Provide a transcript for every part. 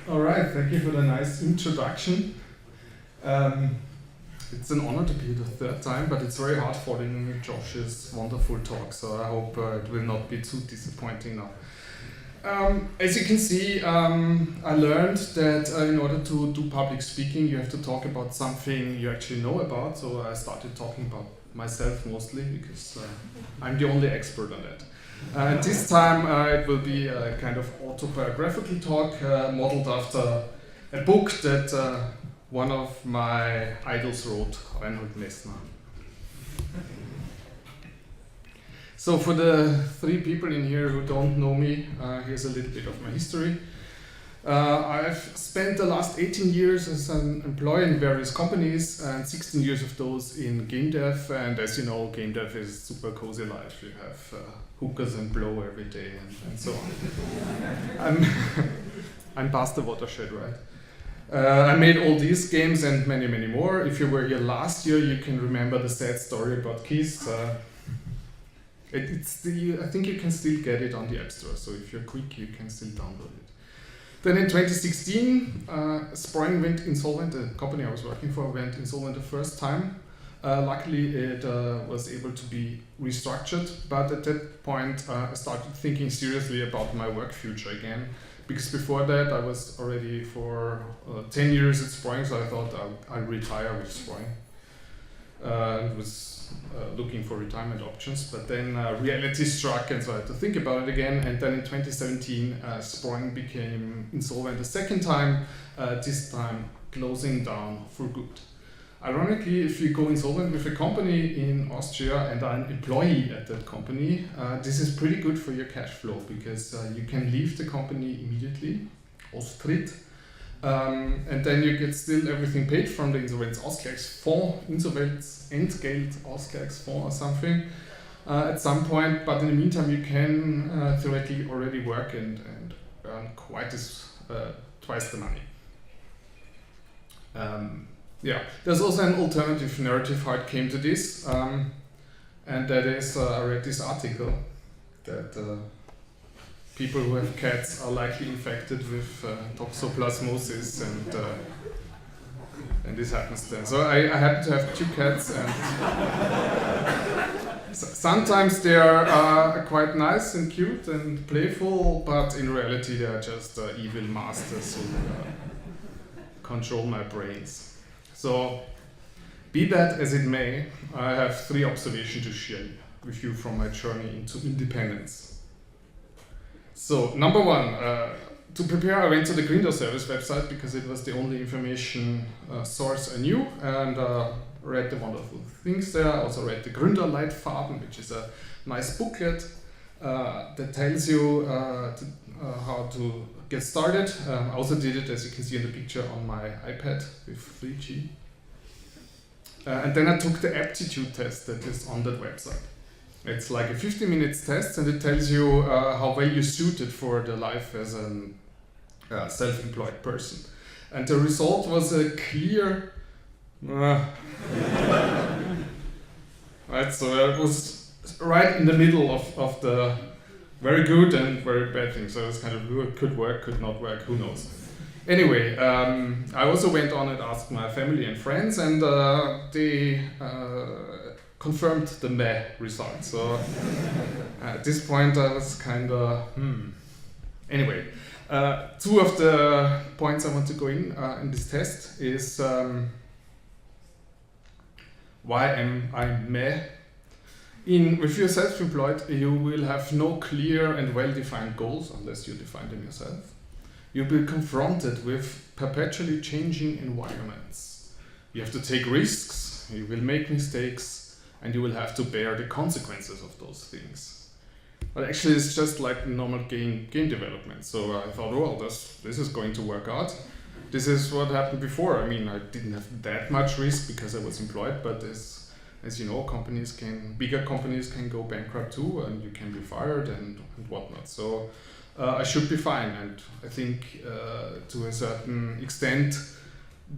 All right, thank you for the nice introduction. It's an honor to be here the third time, but it's very hard following Josh's wonderful talk, so I hope it will not be too disappointing now. As you can see, I learned that in order to do public speaking, you have to talk about something you actually know about, so I started talking about myself mostly, because I'm the only expert on that. This time it will be a kind of autobiographical talk modeled after a book that one of my idols wrote, Reinhold Messner. So for the 3 people in here who don't know me, here's a little bit of my history. I've spent the last 18 years as an employee in various companies, and 16 years of those in game dev. And as you know, game dev is super cozy life. You have hookers and blow every day and so on. I'm past the Watershed, right? I made all these games and many, many more. If you were here last year, you can remember the sad story about keys. I think you can still get it on the App Store, so if you're quick, you can still download it. Then in 2016, Sproing went insolvent. The company I was working for went insolvent the first time. Luckily, it was able to be restructured, but at that point, I started thinking seriously about my work future again. Because before that, I was already for 10 years at Sproing, so I thought I'll retire with Sproing. I was looking for retirement options, but then reality struck, and so I had to think about it again. And then in 2017, Sproing became insolvent a second time, this time closing down for good. Ironically, if you go insolvent with a company in Austria and are an employee at that company, this is pretty good for your cash flow, because you can leave the company immediately, Austritt, and then you get still everything paid from the Insolvenzausgleichsfonds, Insolvenzentgeldausgleichsfonds or something at some point, but in the meantime you can theoretically already work and earn twice the money. There's also an alternative narrative how it came to this, and that is I read this article that people who have cats are likely infected with toxoplasmosis, and this happens then. So I happen to have 2 cats, and sometimes they are quite nice and cute and playful, but in reality they are just evil masters who control my brains. So, be that as it may, I have 3 observations to share with you from my journey into independence. So, number 1, to prepare, I went to the Gründer Service website because it was the only information source I knew, and read the wonderful things there. I also read the Gründerleitfaden, which is a nice booklet that tells you how to get started. I also did it, as you can see in the picture, on my iPad with 3G. And then I took the aptitude test that is on that website. It's like a 50 minutes test, and it tells you how well you're suited for the life as a self-employed person. And the result was a clear... right, so I was right in the middle of the very good and very bad thing. So it was kind of, could work, could not work, who knows. Anyway, I also went on and asked my family and friends, and they confirmed the meh result. So at this point I was kind of, Anyway, 2 of the points I want to go in this test is why am I meh? If you're self-employed, you will have no clear and well-defined goals unless you define them yourself. You'll be confronted with perpetually changing environments. You have to take risks, you will make mistakes, and you will have to bear the consequences of those things. But actually it's just like normal game development. So I thought, well, this is going to work out. This is what happened before. I mean, I didn't have that much risk because I was employed, but as you know, bigger companies can go bankrupt too, and you can be fired and whatnot. So I should be fine, and I think to a certain extent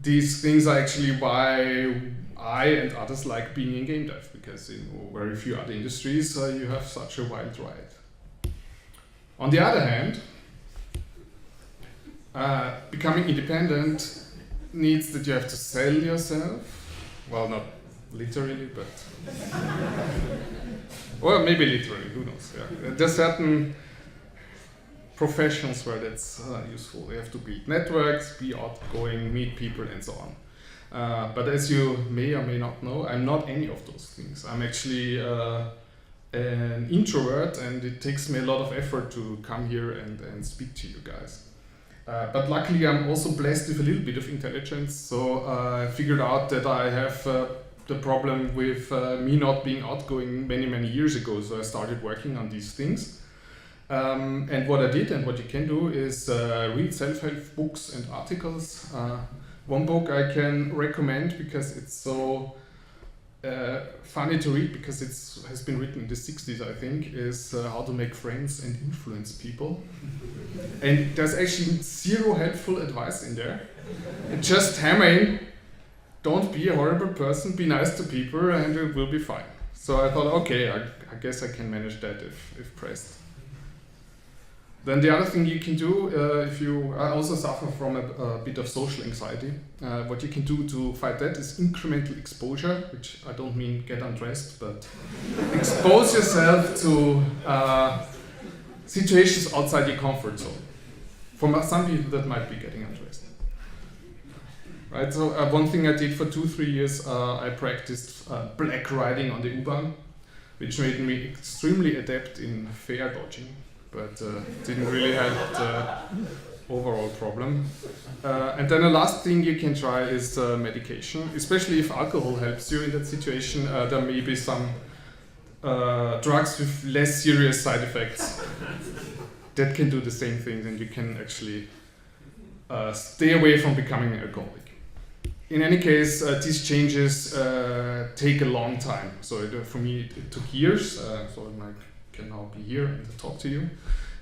these things are actually why I and others like being in game dev, because in very few other industries you have such a wild ride. On the other hand, becoming independent needs that you have to sell yourself. Well, not literally, but well, maybe literally, who knows. Yeah. There's certain professions where that's useful. You have to build networks, be outgoing, meet people, and so on. But as you may or may not know, I'm not any of those things. I'm actually an introvert, and it takes me a lot of effort to come here and speak to you guys. But luckily I'm also blessed with a little bit of intelligence, so I figured out that I have the problem with me not being outgoing many years ago, so I started working on these things. And what I did and what you can do is read self-help books and articles. One book I can recommend because it's so funny to read, because it has been written in the 60s, I think, is How to Make Friends and Influence People. And there's actually zero helpful advice in there. It's just hammering, don't be a horrible person, be nice to people, and it will be fine. So I thought, okay, I guess I can manage that if pressed. Then the other thing you can do, if you also suffer from a bit of social anxiety, what you can do to fight that is incremental exposure, which I don't mean get undressed, but expose yourself to situations outside your comfort zone. For some people that might be getting undressed. Right, so one thing I did for 2-3 years, I practiced black riding on the U-Bahn, which made me extremely adept in fare dodging. But didn't really help the overall problem. And then the last thing you can try is medication, especially if alcohol helps you in that situation. There may be some drugs with less serious side effects that can do the same thing, and you can actually stay away from becoming an alcoholic. In any case, these changes take a long time. So for me, it took years. So I can now be here and talk to you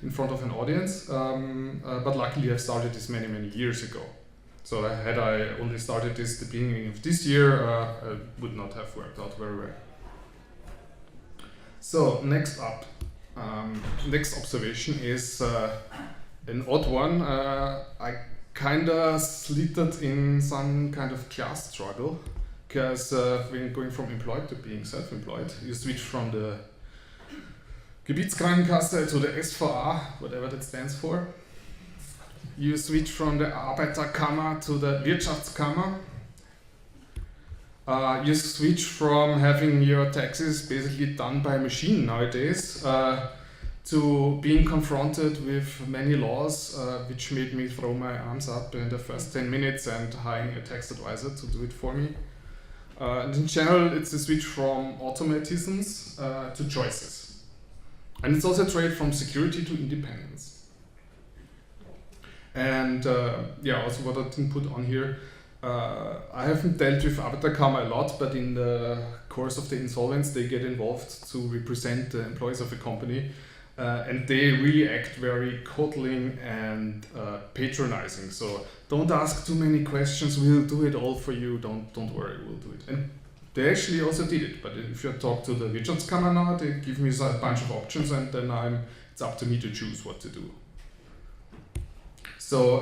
in front of an audience. But luckily, I started this many years ago. So had I only started this at the beginning of this year, it would not have worked out very well. So next up, next observation is an odd one. I kinda slithered in some kind of class struggle, because when going from employed to being self-employed, you switch from the Gebietskrankenkasse to the SVA, whatever that stands for. You switch from the Arbeiterkammer to the Wirtschaftskammer. You switch from having your taxes basically done by a machine nowadays to being confronted with many laws, which made me throw my arms up in the first 10 minutes and hiring a tax advisor to do it for me. And in general, it's a switch from automatisms to choices. And it's also a trade from security to independence. And also what I didn't put on here, I haven't dealt with Arbeiterkammer a lot, but in the course of the insolvents, they get involved to represent the employees of a company. And they really act very coddling and patronizing. So don't ask too many questions, we'll do it all for you, don't worry, we'll do it. And they actually also did it, but if you talk to the Wirtschaftskammer now, they give me a bunch of options, and then it's up to me to choose what to do. So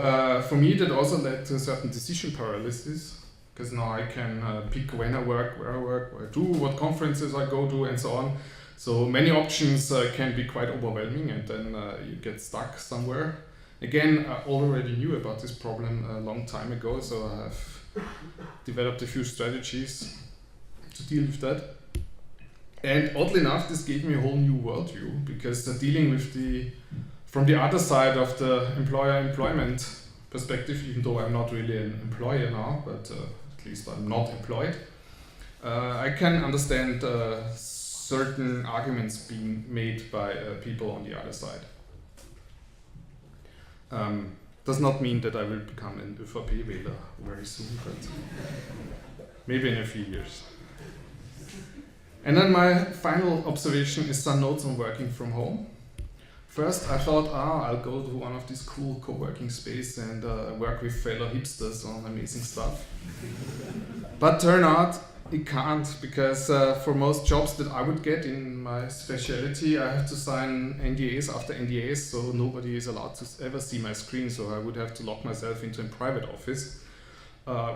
for me, that also led to a certain decision paralysis, because now I can pick when I work, where I work, what I do, what conferences I go to, and so on. So many options can be quite overwhelming, and then you get stuck somewhere. Again, I already knew about this problem a long time ago, so I have developed a few strategies to deal with that. And oddly enough, this gave me a whole new worldview, because dealing with from the other side of the employer-employment perspective, even though I'm not really an employer now, but at least I'm not employed, I can understand certain arguments being made by people on the other side. Does not mean that I will become an ÖVP-Wähler very soon, but maybe in a few years. And then my final observation is some notes on working from home. First, I thought, I'll go to one of these cool co-working spaces and work with fellow hipsters on amazing stuff. But turned out It can't, because for most jobs that I would get in my specialty, I have to sign NDAs after NDAs, so nobody is allowed to ever see my screen, so I would have to lock myself into a private office,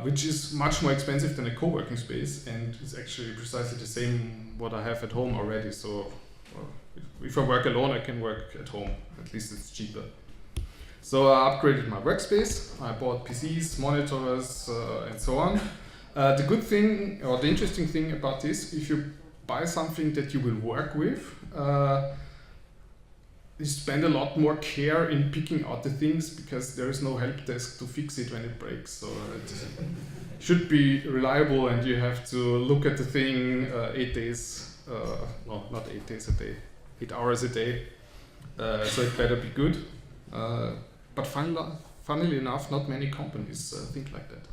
which is much more expensive than a co-working space, and is actually precisely the same what I have at home already, so if I work alone, I can work at home, at least it's cheaper. So I upgraded my workspace, I bought PCs, monitors, and so on. The good thing, or the interesting thing about this, if you buy something that you will work with, you spend a lot more care in picking out the things, because there is no help desk to fix it when it breaks. So it should be reliable, and you have to look at the thing 8 days, no, not 8 days a day, 8 hours a day. So it better be good. But funnily enough, not many companies think like that.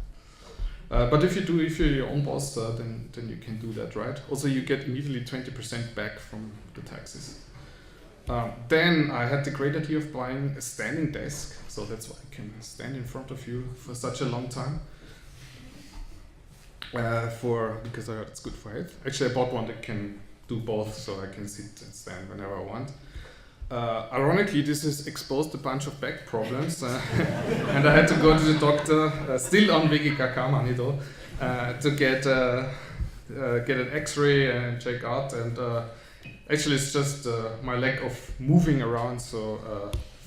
But if you're your own boss, then you can do that, right? Also, you get immediately 20% back from the taxes. Then I had the great idea of buying a standing desk, so that's why I can stand in front of you for such a long time. Because I heard it's good for health. Actually, I bought one that can do both, so I can sit and stand whenever I want. Ironically, this has exposed a bunch of back problems, and I had to go to the doctor, still on VGKK money though, to get an X-ray and check out. And actually, it's just my lack of moving around. So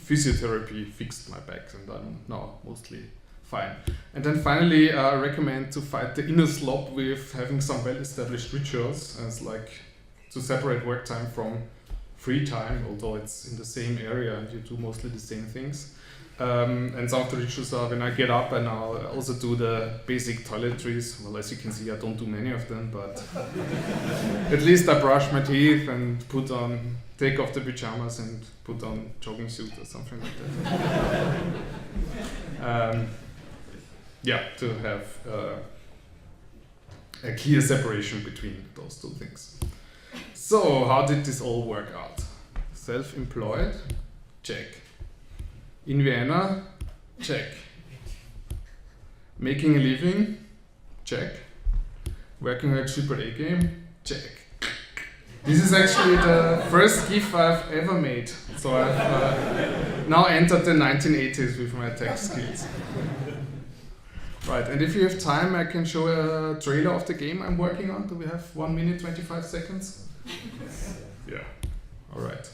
physiotherapy fixed my back, and I'm now mostly fine. And then finally, I recommend to fight the inner slop with having some well-established rituals, as like to separate work time from free time, although it's in the same area and you do mostly the same things. And some of the rituals are when I get up, and I'll also do the basic toiletries. Well, as you can see, I don't do many of them, but at least I brush my teeth and take off the pajamas and put on jogging suit or something like that. To have a clear separation between those two things. So, how did this all work out? Self-employed? Check. In Vienna? Check. Making a living? Check. Working at AAA game? Check. This is actually the first GIF I've ever made. So I've now entered the 1980s with my tech skills. Right, and if you have time, I can show a trailer of the game I'm working on. Do we have 1 minute, 25 seconds? Yeah, all right.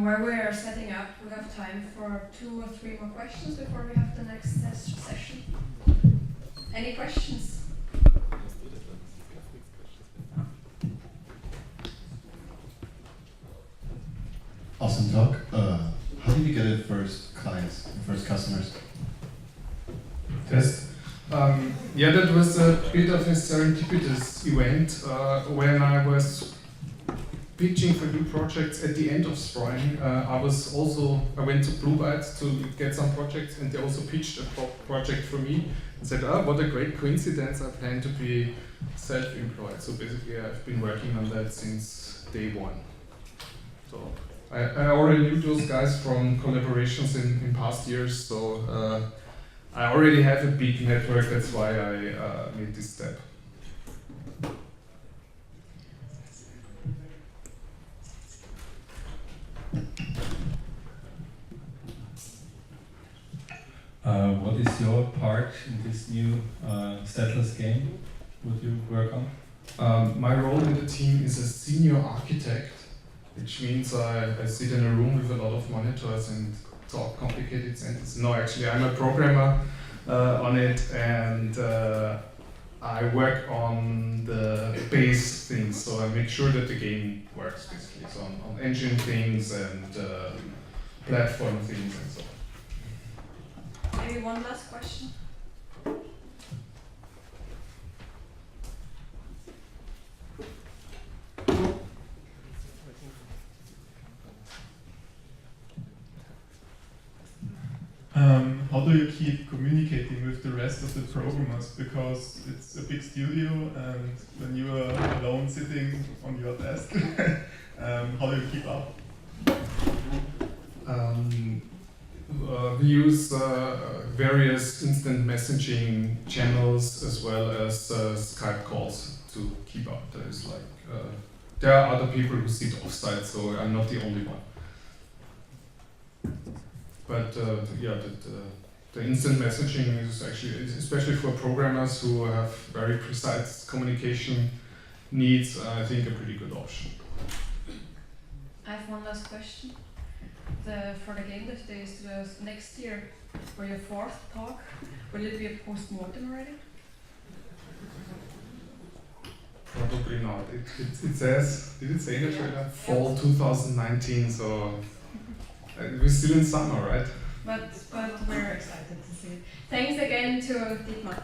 While we are setting up, we have time for 2 or 3 more questions before we have the next session. Any questions? Awesome talk. How did you get it first clients, first customers? Test. Yeah, that was a bit of a serendipitous event when I was pitching for new projects at the end of Sproing. I went to Blue Byte to get some projects, and they also pitched a project for me and said, "Oh, what a great coincidence! I plan to be self-employed." So basically, I've been working on that since day one. So I already knew those guys from collaborations in past years. So I already have a big network. That's why I made this step. What is your part in this new Settlers game? Would you work on? My role in the team is a senior architect, which means I sit in a room with a lot of monitors and talk complicated sentences. No, actually, I'm a programmer on it, and I work on the base things, so I make sure that the game works, basically. So on engine things and platform things and so on. Maybe one last question. How do you keep communicating with the rest of the programmers? Because it's a big studio, and when you are alone sitting on your desk, how do you keep up? We use various instant messaging channels as well as Skype calls to keep up. There are other people who sit offsite, so I'm not the only one. But the instant messaging is actually, especially for programmers who have very precise communication needs, I think a pretty good option. I have one last question. For the game that is next year, for your fourth talk, will it be a post-mortem already? Probably not. It says, did it say in the trailer? Fall 2019, so we're still in summer, right? But we're excited to see it. Thanks again to Dietmar.